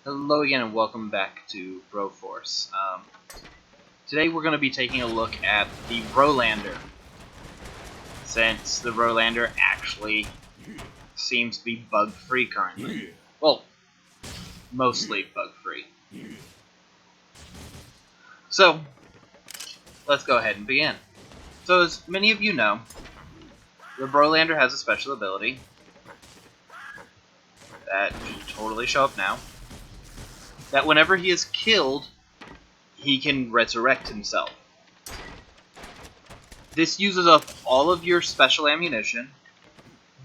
Hello again and welcome back to Broforce. Today we're going to be taking a look at the Brolander, since the Brolander actually seems to be bug-free currently. Well, mostly bug-free. So, let's go ahead and begin. So as many of you know, the Brolander has a special ability that should totally show up now, that whenever he is killed, he can resurrect himself. This uses up all of your special ammunition,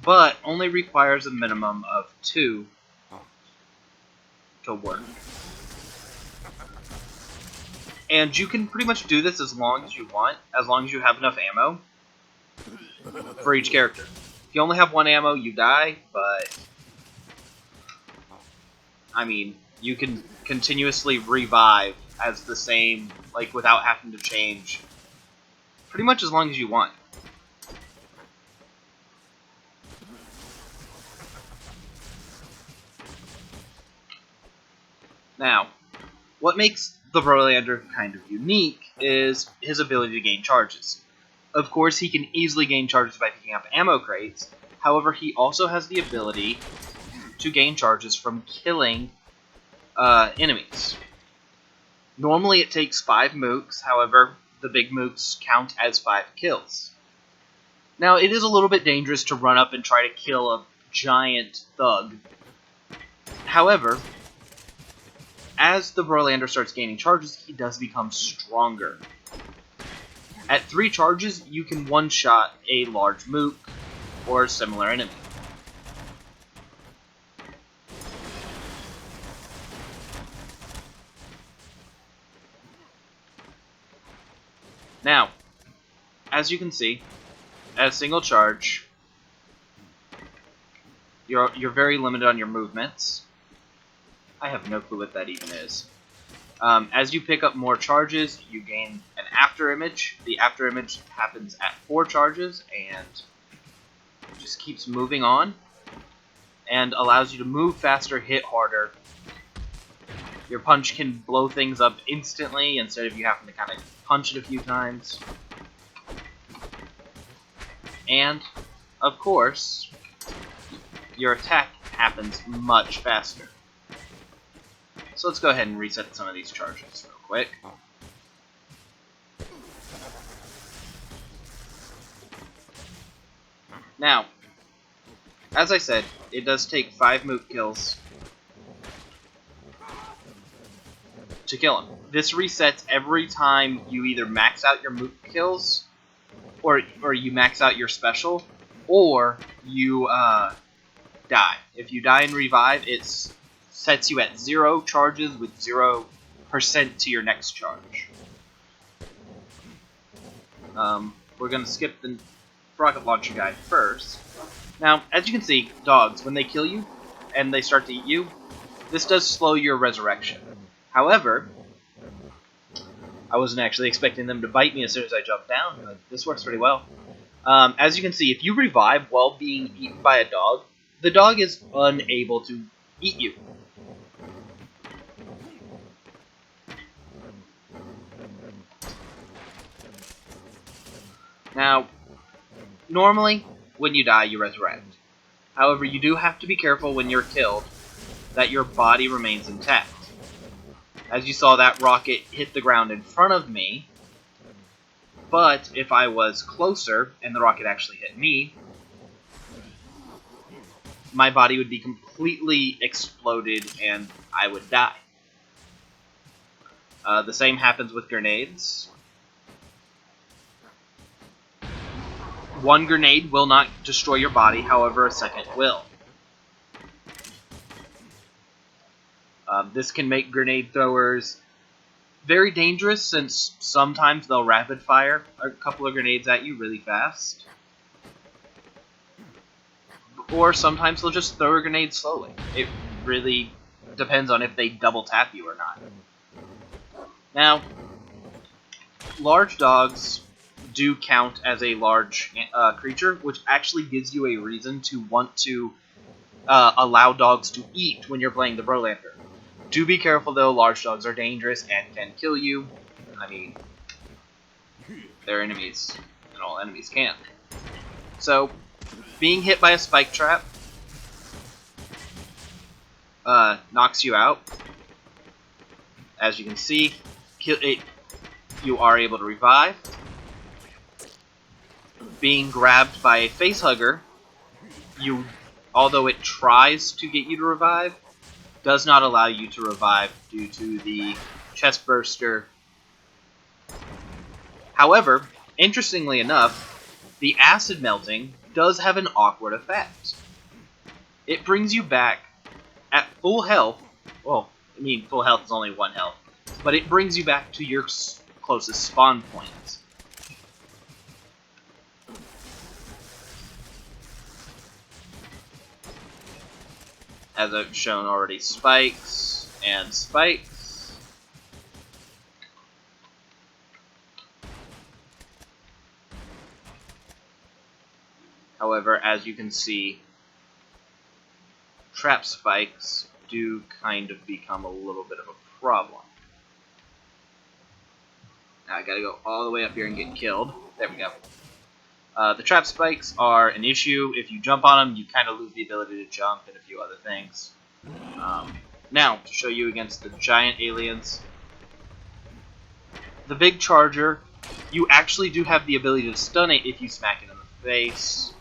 but only requires a minimum of 2 to work. And you can pretty much do this as long as you want, as long as you have enough ammo for each character. If you only have 1 ammo, you die, but I mean, you can continuously revive as the same, like without having to change, pretty much as long as you want. Now, what makes the Brolander kind of unique is his ability to gain charges. Of course, he can easily gain charges by picking up ammo crates, however, he also has the ability to gain charges from killing enemies. Normally it takes 5 mooks, however, the big mooks count as 5 kills. Now, it is a little bit dangerous to run up and try to kill a giant thug. However, as the Brolander starts gaining charges, he does become stronger. At 3 charges, you can one-shot a large mook or a similar enemy. Now, as you can see, at a single charge, you're very limited on your movements. I have no clue what that even is. As you pick up more charges, you gain an after image. The after image happens at 4 charges and just keeps moving on and allows you to move faster, hit harder. Your punch can blow things up instantly instead of you having to kind of punch it a few times. And, of course, your attack happens much faster. So let's go ahead and reset some of these charges real quick. Now, as I said, it does take 5 mook kills to kill him. This resets every time you either max out your mook kills, or you max out your special, or you die. If you die and revive, it sets you at 0 charges with 0% to your next charge. We're going to skip the rocket launcher guide first. Now, as you can see, dogs, when they kill you and they start to eat you, this does slow your resurrection. However, I wasn't actually expecting them to bite me as soon as I jumped down, but this works pretty well. As you can see, if you revive while being eaten by a dog, the dog is unable to eat you. Now, normally, when you die, you resurrect. However, you do have to be careful when you're killed that your body remains intact. As you saw, that rocket hit the ground in front of me, but if I was closer and the rocket actually hit me, my body would be completely exploded and I would die. The same happens with grenades. 1 grenade will not destroy your body, however, a second will. This can make grenade throwers very dangerous, since sometimes they'll rapid fire a couple of grenades at you really fast. Or sometimes they'll just throw a grenade slowly. It really depends on if they double tap you or not. Now, large dogs do count as a large creature, which actually gives you a reason to want to allow dogs to eat when you're playing the Brolander. Do be careful though, large dogs are dangerous and can kill you. I mean, they're enemies, and all enemies can. So, being hit by a spike trap knocks you out. As you can see, you are able to revive. Being grabbed by a facehugger, although it tries to get you to revive, does not allow you to revive due to the chest burster. However, interestingly enough, the acid melting does have an awkward effect. It brings you back at full health. Well, I mean, full health is only 1 health, but it brings you back to your closest spawn point. As I've shown already, spikes and spikes. However, as you can see, trap spikes do kind of become a little bit of a problem. Now I gotta go all the way up here and get killed. There we go. The trap spikes are an issue. If you jump on them, you kind of lose the ability to jump and a few other things. Now, to show you against the giant aliens. The big charger, you actually do have the ability to stun it if you smack it in the face.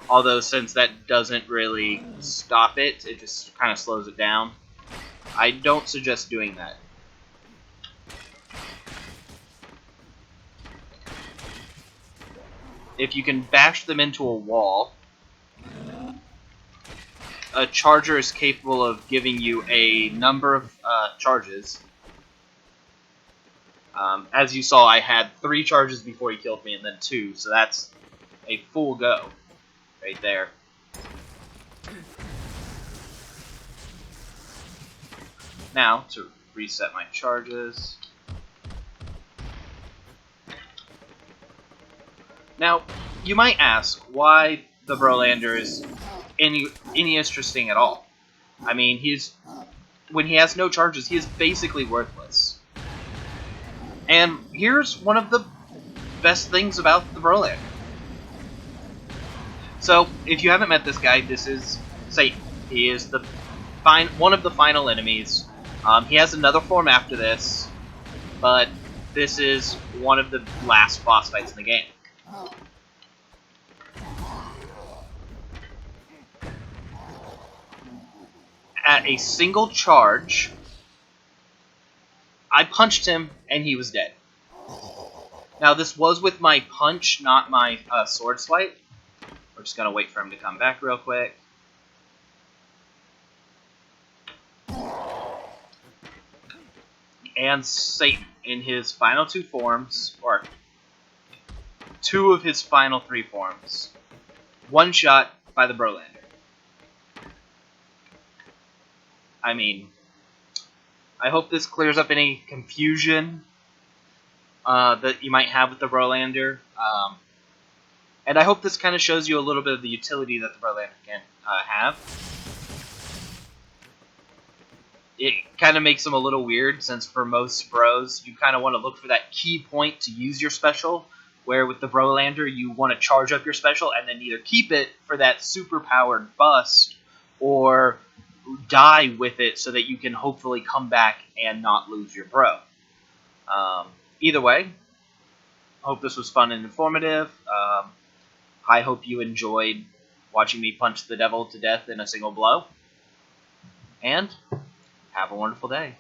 Although, since that doesn't really stop it, it just kind of slows it down. I don't suggest doing that. If you can bash them into a wall, a charger is capable of giving you a number of charges. As you saw, I had 3 charges before he killed me, and then 2, so that's a full go right there. Now, to reset my charges. Now, you might ask why the Brolander is any interesting at all. I mean, when he has no charges, he is basically worthless. And here's one of the best things about the Brolander. So, if you haven't met this guy, this is Satan. He is one of the final enemies. He has another form after this, but this is one of the last boss fights in the game. At a single charge, I punched him, and he was dead. Now, this was with my punch, not my sword swipe. We're just going to wait for him to come back real quick. And Satan, in his final 2 forms, or 2 of his final 3 forms, one shot by the Brolander. I mean, I hope this clears up any confusion that you might have with the Brolander. And I hope this kind of shows you a little bit of the utility that the Brolander can have. It kind of makes him a little weird, since for most bros, you kind of want to look for that key point to use your special, where with the Brolander, you want to charge up your special and then either keep it for that super-powered bust, or die with it so that you can hopefully come back and not lose your bro. Either way, I hope this was fun and informative. I hope you enjoyed watching me punch the devil to death in a single blow. And have a wonderful day.